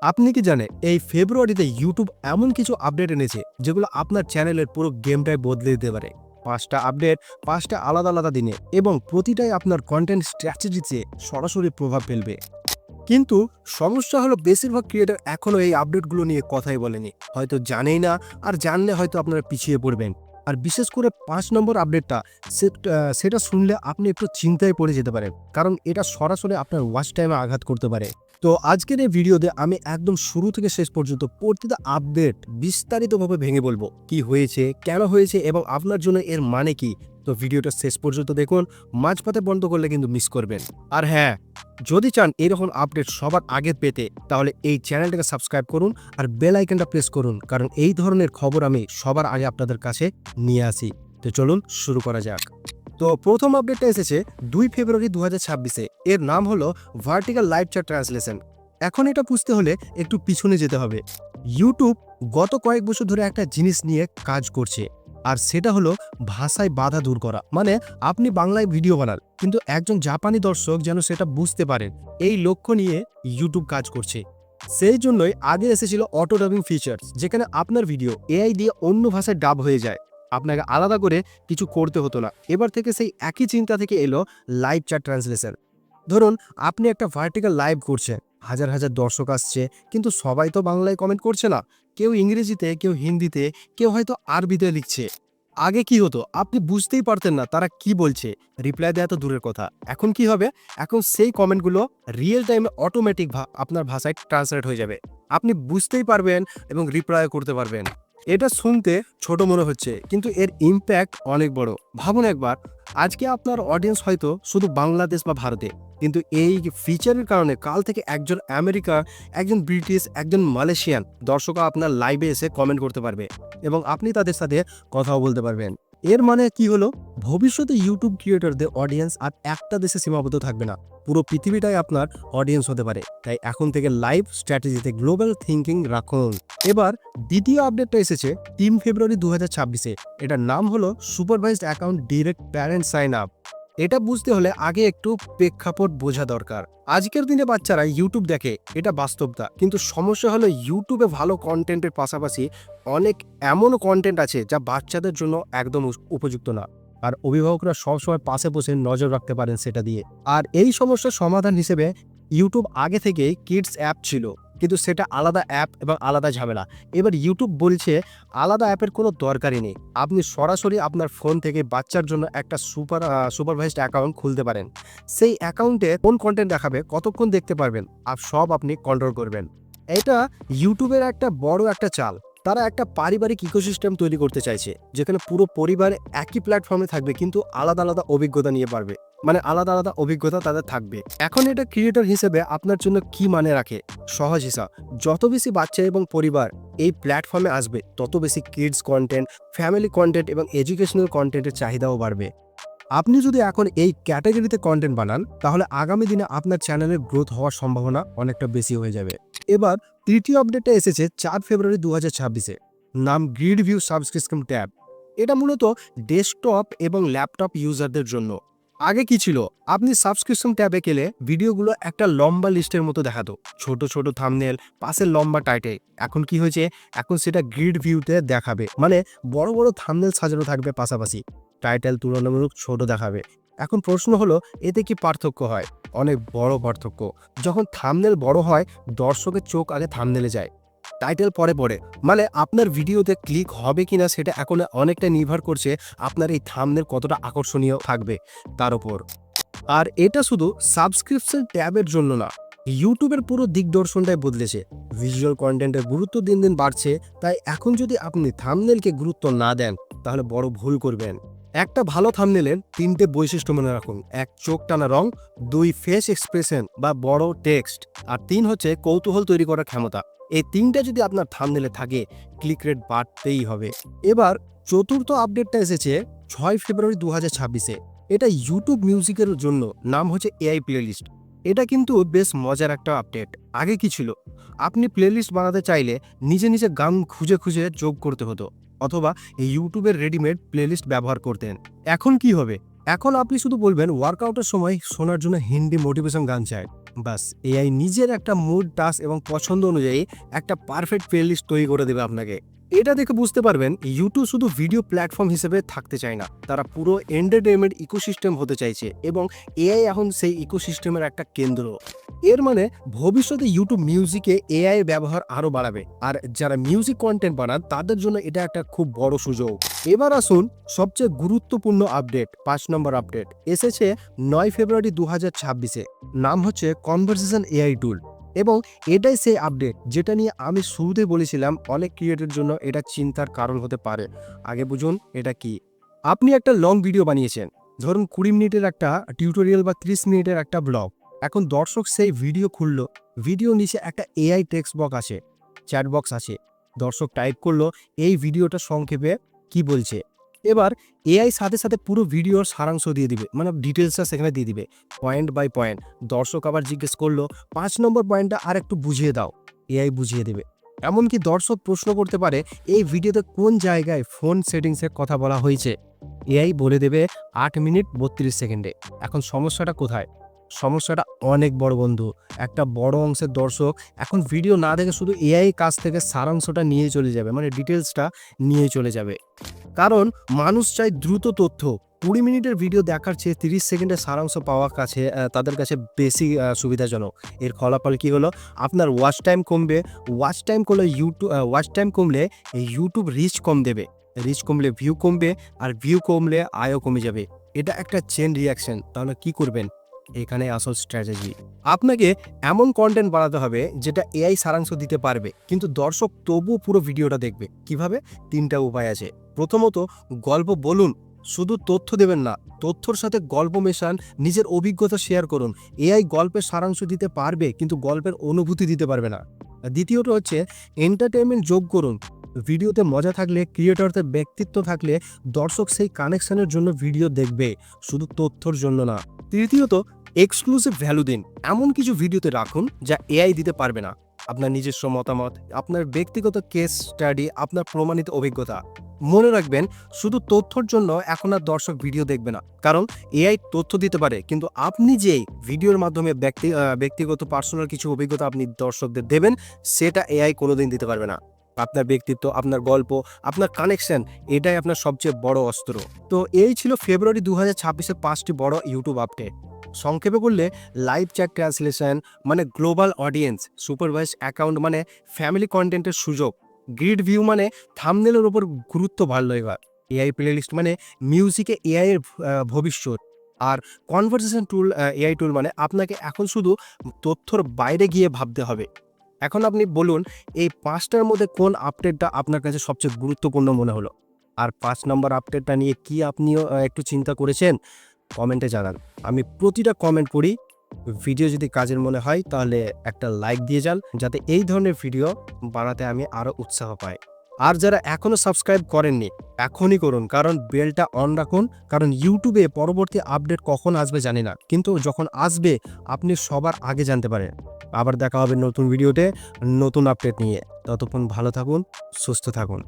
আপনি কি জানেন এই ফেব্রুয়ারিতে ইউটিউব এমন কিছু আপডেট এনেছে যেগুলো আপনার চ্যানেলের পুরো গেমটাই বদলে দিতে পারে। 5টা আপডেট, 5টা আলাদা আলাদা দিনে, এবং প্রতিটাই আপনার কন্টেন্ট স্ট্র্যাটেজিতে সরাসরি প্রভাব ফেলবে। কিন্তু সমস্যা হলো বেশিরভাগ ক্রিয়েটর এখনো এই আপডেটগুলো নিয়ে কথাই বলেনি, হয়তো জানেই না, আর জানলে হয়তো আপনারা পিছিয়ে পড়বেন। আর বিশেষ করে 5 নম্বর আপডেটটা, সেটা শুনলে আপনি একটু চিন্তায় পড়ে যেতে পারেন, কারণ এটা সরাসরি আপনার ওয়াচ টাইমে আঘাত করতে পারে। তো আজকের এই ভিডিওতে আমি একদম শুরু থেকে শেষ পর্যন্ত প্রতিটা আপডেট বিস্তারিতভাবে ভেঙে বলবো, কি হয়েছে, কেন হয়েছে, এবং আপনার জন্য এর মানে কি। তো ভিডিওটা শেষ পর্যন্ত দেখুন, মাঝপথে বন্ধ করলে কিন্তু মিস করবেন। আর হ্যাঁ, যদি চান এরকম আপডেট সবার আগে পেতে, তাহলে এই চ্যানেলটাকে সাবস্ক্রাইব করুন আর বেল আইকনটা প্রেস করুন, কারণ এই ধরনের খবর আমি সবার আগে আপনাদের কাছে নিয়ে আসি। তো চলুন শুরু করা যাক। তো প্রথম আপডেটটা এসেছে 2 ফেব্রুয়ারি 2026-এ। এর নাম হলো ভার্টিক্যাল লাইভ চ্যাট ট্রান্সলেশন। এখন এটা বুঝতে হলে একটু পিছনে যেতে হবে। ইউটিউব গত কয়েক বছর ধরে একটা জিনিস নিয়ে কাজ করছে, আর সেটা হলো ভাষায় বাধা দূর করা। মানে আপনি বাংলায় ভিডিও বানান, কিন্তু একজন জাপানি দর্শক যেন সেটা বুঝতে পারেন, এই লক্ষ্য নিয়ে ইউটিউব কাজ করছে। সেই জন্যই আগে এসেছিল অটো ডাবিং ফিচার্স, যেখানে আপনার ভিডিও এআই দিয়ে অন্য ভাষায় ডাব হয়ে যায়, আপনাকে আলাদা করে কিছু করতে হতো না। এবার থেকে সেই একই চিন্তা থেকে এলো লাইভ চ্যাট ট্রান্সলেশন। ধরুন আপনি একটা ভার্টিক্যাল লাইভ করছেন, হাজার হাজার দর্শক আসছে, কিন্তু সবাই তো বাংলায় কমেন্ট করছে না। কেউ ইংরেজিতে, কেউ হিন্দিতে, কেউ হয়তো আরবিতে লিখছে। আগে কি হতো, আপনি বুঝতেই পারতেন না তারা কি বলছে, রিপ্লাই দেওয়া তো দূরের কথা। এখন কি হবে, এখন সেই কমেন্টগুলো রিয়েল টাইমে অটোমেটিক আপনার ভাষায় ট্রান্সলেট হয়ে যাবে, আপনি বুঝতেই পারবেন এবং রিপ্লাই করতে পারবেন। এটা শুনতে ছোট মনে হচ্ছে, কিন্তু এর ইম্প্যাক্ট অনেক বড়। ভাবুন একবার, আজকে আপনার অডিয়েন্স হয়তো শুধু বাংলাদেশ বা ভারতে, কিন্তু এই ফিচারের কারণে কাল থেকে একজন আমেরিকা, একজন ব্রিটিশ, একজন মালয়েশিয়ান দর্শক আপনার লাইভে এসে কমেন্ট করতে পারবে, এবং আপনি তাদের সাথে কথাও বলতে পারবেন। এর মানে কি হলো, ভবিষ্যতে ইউটিউব ক্রিয়েটরদের অডিয়েন্স আর একটা দেশে সীমাবদ্ধ থাকবে না, পুরো পৃথিবীটাই আপনার অডিয়েন্স হতে পারে। তাই এখন থেকে লাইভ স্ট্র্যাটেজিতে গ্লোবাল থিঙ্কিং রাখুন। এবার দ্বিতীয় আপডেটটা এসেছে 3 ফেব্রুয়ারি 2026-এ। এটার নাম হলো supervised account direct parent sign up. এটা বুঝতে হলে আগে একটু প্রেক্ষাপট বোঝা দরকার। আজকের দিনে বাচ্চারা ইউটিউব দেখে, এটা বাস্তবতা, কিন্তু সমস্যা হলো ইউটিউবে ভালো কন্টেন্টের পাশাপাশি অনেক এমনও কন্টেন্ট আছে যা বাচ্চাদের জন্য একদম উপযুক্ত না, আর অভিভাবকরা সবসময় পাশে বসে নজর রাখতে পারেন সেটা দিয়ে। আর এই সমস্যার সমাধান হিসেবে ইউটিউব আগে থেকেই কিডস অ্যাপ ছিল, কিন্তু সেটা আলাদা অ্যাপ এবং আলাদা ঝামেলা। এবার ইউটিউব বলছে আলাদা অ্যাপের কোনো দরকারই নেই, আপনি সরাসরি আপনার ফোন থেকে বাচ্চার জন্য একটা সুপারভাইজড অ্যাকাউন্ট খুলতে পারেন। সেই অ্যাকাউন্টে কোন কন্টেন্ট দেখাবে, কতক্ষণ দেখতে পারবেন, আর সব আপনি কন্ট্রোল করবেন। এটা ইউটিউবের একটা বড় একটা চাল। তারা একটা পারিবারিক ইকোসিস্টেম তৈরি করতে চাইছে, যেখানে পুরো পরিবার একই প্ল্যাটফর্মে থাকবে, কিন্তু আলাদা আলাদা অভিজ্ঞতা নিয়ে পারবে। মানে আলাদা আলাদা অভিজ্ঞতা তাদের থাকবে। এখন এটা ক্রিয়েটর হিসেবে আপনার জন্য কি মানে রাখে, সহজ হিসাব, যত বেশি বাচ্চা এবং পরিবার এই প্ল্যাটফর্মে আসবে, তত বেশি কিডস কন্টেন্ট, ফ্যামিলি কন্টেন্ট এবং এডুকেশনাল কন্টেন্টের চাহিদাও বাড়বে। আপনি যদি এখন এই ক্যাটাগরিতে কন্টেন্ট বানান, তাহলে আগামী দিনে আপনার চ্যানেলের গ্রোথ হওয়ার সম্ভাবনা অনেকটা বেশি হয়ে যাবে। এবার তৃতীয় আপডেটটা এসেছে 4 ফেব্রুয়ারি 2026-এ। নাম গ্রিড ভিউ সাবস্ক্রিপশন ট্যাব। এটা মূলত ডেস্কটপ এবং ল্যাপটপ ইউজারদের জন্য। আগে কি ছিল, আপনি সাবস্ক্রিপশন ট্যাবে গেলে ভিডিওগুলো একটা লম্বা লিস্টের মতো দেখাতো, ছোট ছোট থাম্বনেল, পাশের লম্বা টাইটেল। এখন কি হয়েছে, এখন সেটা গ্রিড ভিউতে দেখাবে, মানে বড় বড় থাম্বনেল সাজানো থাকবে, পাশাপাশি টাইটেল তুলনামূলক ছোট দেখাবে। এখন প্রশ্ন হলো, এতে কি পার্থক্য হয়? অনেক বড় পার্থক্য। যখন থাম্বনেল বড় হয়, দর্শকের চোখ আগে থাম্বনেলে যায়, টাইটেল পরে পড়ে। মানে আপনার ভিডিওতে ক্লিক হবে কিনা সেটা এখন অনেকটা নির্ভর করছে আপনার এই থাম্বনেল কতটা আকর্ষণীয় থাকবে তার উপর। আর এটা শুধু সাবস্ক্রিপশন ট্যাবের জন্য না, ইউটিউবের পুরো দিকদর্শনটাই বদলেছে। ভিজুয়াল কন্টেন্টের গুরুত্ব দিন দিন বাড়ছে, তাই এখন যদি আপনি থাম্বনেলকে গুরুত্ব না দেন, তাহলে বড় ভুল করবেন। একটা ভালো থাম্বনেলের 3টে বৈশিষ্ট্য মনে রাখুন: 1 চোখ টানা রং, 2 ফেস এক্সপ্রেশন বা বড় টেক্সট, আর 3 হচ্ছে কৌতূহল তৈরি করার ক্ষমতা। এই 3টা যদি আপনার থাম্বনেলে থাকে, ক্লিক রেট বাড়তেই হবে। এবার চতুর্থ আপডেটটা এসেছে 6 ফেব্রুয়ারি 2026-এ। এটা ইউটিউব মিউজিকের জন্য, নাম হচ্ছে এআই প্লেলিস্ট। এটা কিন্তু বেশ মজার একটা আপডেট। আগে কি ছিল, আপনি প্লেলিস্ট বানাতে চাইলে নিজে নিজে গান খুঁজে খুঁজে যোগ করতে হতো, অথবা ইউটিউবের রেডিমেড প্লেলিস্ট ব্যবহার করতেন। এখন কি হবে, এখন আপনি শুধু বলবেন ওয়ার্কআউটের সময় শোনার জন্য হিন্দি মোটিভেশন গান চাই, বাস এআই নিজের একটা মুড, টাস্ক এবং পছন্দ অনুযায়ী একটা পারফেক্ট প্লেলিস্ট তৈরি করে দেবে আপনাকে। এটা দেখে বুঝতে পারবেন ইউটিউব শুধু ভিডিও প্ল্যাটফর্ম হিসেবে থাকতে চায় না, তারা পুরো এন্টারটেনমেন্ট ইকোসিস্টেম হতে চাইছে এবং এআই এখন সেই ইকোসিস্টেমের একটা কেন্দ্র। এর মানে ভবিষ্যতে ইউটিউব মিউজিকে এআই এর ব্যবহার আরো বাড়াবে, আর যারা মিউজিক কন্টেন্ট বানান তাদের জন্য এটা একটা খুব বড় সুযোগ। এবার আসুন সবচেয়ে গুরুত্বপূর্ণ আপডেট, 5 নম্বর আপডেট এসেছে 9 ফেব্রুয়ারি 2026-এ। নাম হচ্ছে কনভারসেশন এআই টুল, এবং এটাই সেই আপডেট যেটা নিয়ে আমি শুরুতে বলেছিলাম অনেক ক্রিয়েটরের জন্য এটা চিন্তার কারণ হতে পারে। আগে বুঝুন এটা কি। আপনি একটা লং ভিডিও বানিয়েছেন, ধরুন 20 মিনিটের একটা টিউটোরিয়াল বা 30 মিনিটের একটা ব্লগ। এখন দর্শক সেই ভিডিও খুললো, ভিডিও নিচে একটা এআই টেক্সট বক্স আছে, চ্যাট বক্স আছে। দর্শক টাইপ করলো এই ভিডিওটা সংক্ষেপে কি বলছে। এবার এআই সাথে সাথে পুরো ভিডিওর সারাংশ দিয়ে দিবে, মানে ডিটেলসটা সেখানে দিয়ে দিবে পয়েন্ট বাই পয়েন্ট। দর্শক আবার জিজ্ঞেস করলো 5 নম্বর পয়েন্টটা আর একটু বুঝিয়ে দাও, এআই বুঝিয়ে দেবে। এমনকি দর্শক প্রশ্ন করতে পারে এই ভিডিওতে কোন জায়গায় ফোন সেটিংসের কথা বলা হয়েছে, এআই বলে দেবে 8 মিনিট 32 সেকেন্ডে। এখন সমস্যাটা কোথায়? সমস্যাটা অনেক বড় বন্ধু। একটা বড় অংশের দর্শক এখন ভিডিও না দেখে শুধু এআই কাছ থেকে সারাংশটা নিয়ে চলে যাবে, মানে ডিটেলসটা নিয়ে চলে যাবে। কারণ মানুষ চায় দ্রুত তথ্য। 20 মিনিটের ভিডিও দেখার চেয়ে 30 সেকেন্ডের সারাংশ পাওয়ার কাছে তাদের কাছে বেশি সুবিধাজনক। এর ফলাফল কি হলো? আপনার ওয়াচ টাইম কমবে। ওয়াচ টাইম কমলে ইউটিউব রিচ কম দেবে, রিচ কমলে ভিউ কমবে, আর ভিউ কমলে আয়ও কমে যাবে। এটা একটা চেন রিয়াকশন। তাহলে কি করবেন? এখানে আসল স্ট্র্যাটেজি। আপনাকে এমন কন্টেন্ট বানাতে হবে যেটা এআই সারাংশ দিতে পারবে, কিন্তু দর্শক তবুও পুরো ভিডিওটা দেখবে। কিভাবে? 3টা উপায় আছে। প্রথমত, গল্প বলুন, শুধু তথ্য দেবেন না, তথ্যর সাথে গল্প মেশান, নিজের অভিজ্ঞতা শেয়ার করুন। এআই গল্পের সারাংশ দিতে পারবে কিন্তু গল্পের অনুভূতি দিতে পারবে না। দ্বিতীয়ত হচ্ছে এন্টারটেনমেন্ট যোগ করুন। ভিডিওতে মজা থাকলে, ক্রিয়েটরদের ব্যক্তিত্ব থাকলে দর্শক সেই কানেকশনের জন্য ভিডিও দেখবে, শুধু তথ্যর জন্য না। তৃতীয়ত, এক্সক্লুসিভ ভ্যালু দিন। এমন কিছু ভিডিওতে রাখুন যা এআই দিতে পারবে না। আপনার নিজস্ব মতামত, আপনার ব্যক্তিগত কেস স্টাডি, আপনার প্রমাণিত অভিজ্ঞতা। মনে রাখবেন, শুধু তথ্যর জন্য এখন আর দর্শক ভিডিও দেখবে না, কারণ এআই তথ্য দিতে পারে, কিন্তু আপনি যেই ভিডিওর মাধ্যমে ব্যক্তিগত পার্সোনাল কিছু অভিজ্ঞতা আপনি দর্শকদের দেবেন, সেটা এআই কোনোদিন দিতে পারবে না। আপনার ব্যক্তিত্ব, আপনার গল্প, আপনার কানেকশন, এটাই আপনার সবচেয়ে বড় অস্ত্র। তো এই ছিল ফেব্রুয়ারি 2026-এর 5টি বড় ইউটিউব আপডেট। সংক্ষেপে বললে, লাইভ চ্যাট ট্রান্সলেশন মানে গ্লোবাল অডিয়েন্স, সুপারভাইজ অ্যাকাউন্ট মানে ফ্যামিলি কন্টেন্টের সুযোগ, গ্রিড ভিউ মানে থাম্বনেলের উপর গুরুত্ব বাড়লো এবার, এআই প্লেলিস্ট মানে মিউজিকে এআই এর ভবিষ্যৎ, আর কনভারসেশন টুল, এআই টুল মানে আপনাকে এখন শুধু তথ্যর বাইরে গিয়ে ভাবতে হবে। এখন আপনি বলুন এই 5টার মধ্যে কোন আপডেটটা আপনার কাছে সবচেয়ে গুরুত্বপূর্ণ মনে হলো? আর 5 নম্বর আপডেটটা নিয়ে কি আপনিও একটু চিন্তা করেছেন? কমেন্টে জানান। আমি প্রতিটা কমেন্ট পড়ি। ভিডিও যদি কাজের মনে হয় তাহলে একটা লাইক দিয়ে যান, যাতে এই ধরনের ভিডিও বানাতে আমি আরও উৎসাহ পাই। আর যারা এখনও সাবস্ক্রাইব করেননি, এখনই করুন, কারণ বেলটা অন রাখুন। কারণ ইউটিউবে পরবর্তী আপডেট কখন আসবে জানি না, কিন্তু যখন আসবে আপনি সবার আগে জানতে পারেন। আবার দেখা হবে নতুন ভিডিওতে নতুন আপডেট নিয়ে। ততক্ষণ ভালো থাকুন, সুস্থ থাকুন।